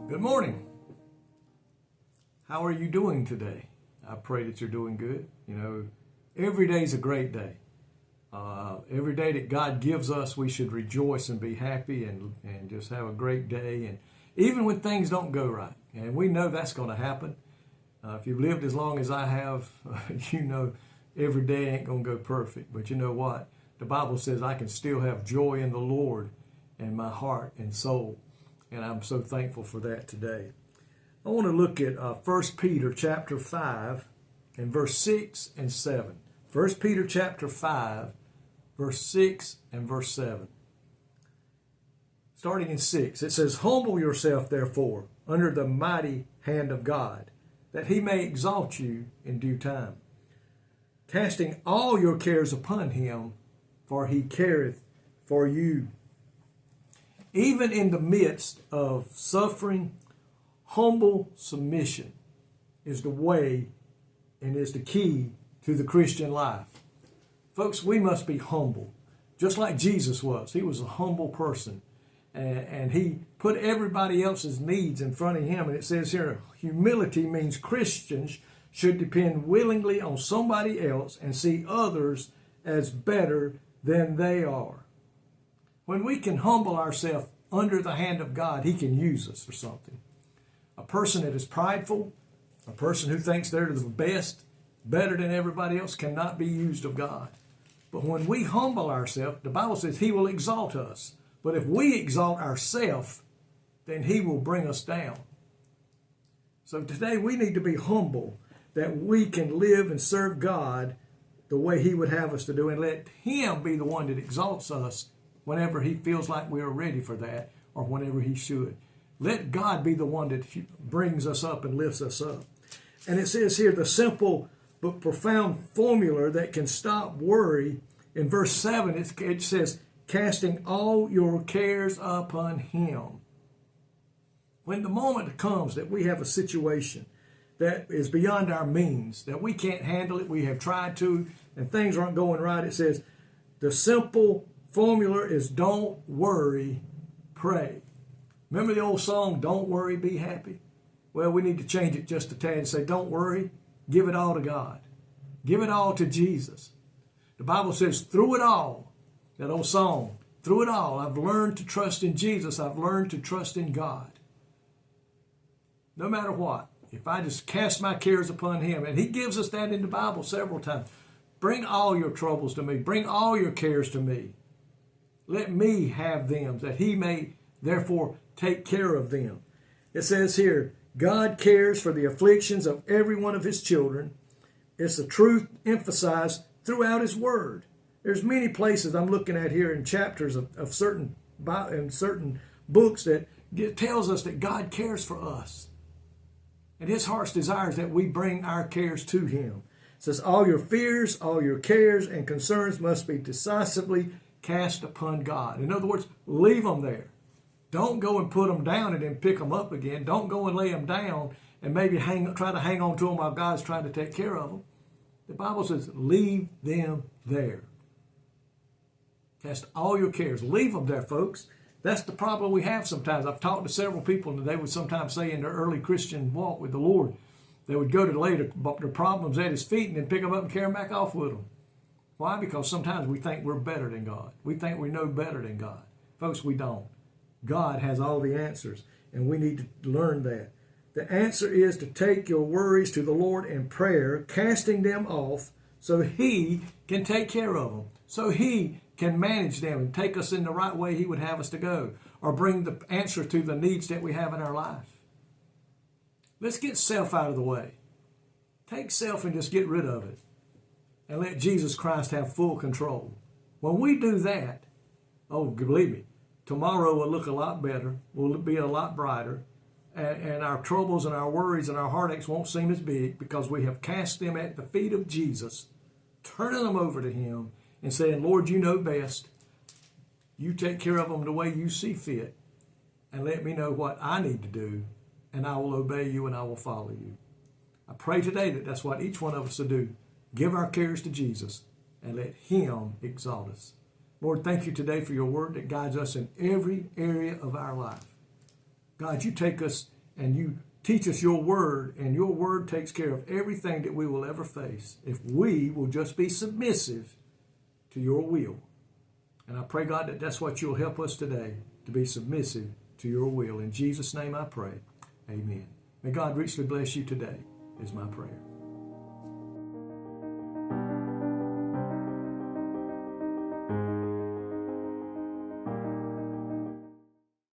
Good morning. How are you doing today? I pray that you're doing good. Every day is a great day. Every day that God gives us, we should rejoice and be happy and just have a great day. And even when things don't go right, and we know that's going to happen. If you've lived as long as I have, every day ain't going to go perfect. But you know what? The Bible says I can still have joy in the Lord in my heart and soul. And I'm so thankful for that today. I want to look at 1 Peter chapter 5 and verse 6 and 7. 1 Peter chapter 5, verse 6 and verse 7. Starting in 6, it says, "Humble yourself, therefore, under the mighty hand of God, that he may exalt you in due time, casting all your cares upon him, for he careth for you." Even in the midst of suffering, humble submission is the way and is the key to the Christian life. Folks, we must be humble, just like Jesus was. He was a humble person, and he put everybody else's needs in front of him. And it says here, humility means Christians should depend willingly on somebody else and see others as better than they are. When we can humble ourselves under the hand of God, he can use us for something. A person that is prideful, a person who thinks they're the best, better than everybody else, cannot be used of God. But when we humble ourselves, the Bible says he will exalt us. But if we exalt ourselves, then he will bring us down. So today we need to be humble, that we can live and serve God the way he would have us to do, and let him be the one that exalts us whenever he feels like we are ready for that, or whenever he should. Let God be the one that brings us up and lifts us up. And it says here, the simple but profound formula that can stop worry. In verse 7, it says, casting all your cares upon him. When the moment comes that we have a situation that is beyond our means, that we can't handle it, we have tried to, and things aren't going right, it says, the simple formula is don't worry, pray. Remember the old song, "Don't worry, be happy"? Well, we need to change it just a tad and say, don't worry, give it all to God. Give it all to Jesus. The Bible says, through it all, that old song, through it all, I've learned to trust in Jesus. I've learned to trust in God. No matter what, if I just cast my cares upon him, and he gives us that in the Bible several times. Bring all your troubles to me. Bring all your cares to me. Let me have them, that he may therefore take care of them. It says here, God cares for the afflictions of every one of his children. It's the truth emphasized throughout his word. There's many places I'm looking at here in chapters of certain books that tells us that God cares for us. And his heart's desire is that we bring our cares to him. It says, all your fears, all your cares and concerns must be decisively cast upon God. In other words, leave them there. Don't go and put them down and then pick them up again. Don't go and lay them down and maybe try to hang on to them while God's trying to take care of them. The Bible says, leave them there. Cast all your cares. Leave them there, folks. That's the problem we have sometimes. I've talked to several people, and they would sometimes say in their early Christian walk with the Lord, they would go to lay their problems at his feet and then pick them up and carry them back off with them. Why? Because sometimes we think we're better than God. We think we know better than God. Folks, we don't. God has all the answers, and we need to learn that. The answer is to take your worries to the Lord in prayer, casting them off so he can take care of them, so he can manage them and take us in the right way he would have us to go, or bring the answer to the needs that we have in our life. Let's get self out of the way. Take self and just get rid of it, and let Jesus Christ have full control. When we do that, oh, believe me, tomorrow will look a lot better, will be a lot brighter, and our troubles and our worries and our heartaches won't seem as big because we have cast them at the feet of Jesus, turning them over to him and saying, Lord, you know best. You take care of them the way you see fit, and let me know what I need to do, and I will obey you and I will follow you. I pray today that that's what each one of us will do. Give our cares to Jesus and let him exalt us. Lord, thank you today for your word that guides us in every area of our life. God, you take us and you teach us your word, and your word takes care of everything that we will ever face if we will just be submissive to your will. And I pray, God, that that's what you'll help us today, to be submissive to your will. In Jesus' name I pray. Amen. May God richly bless you today is my prayer.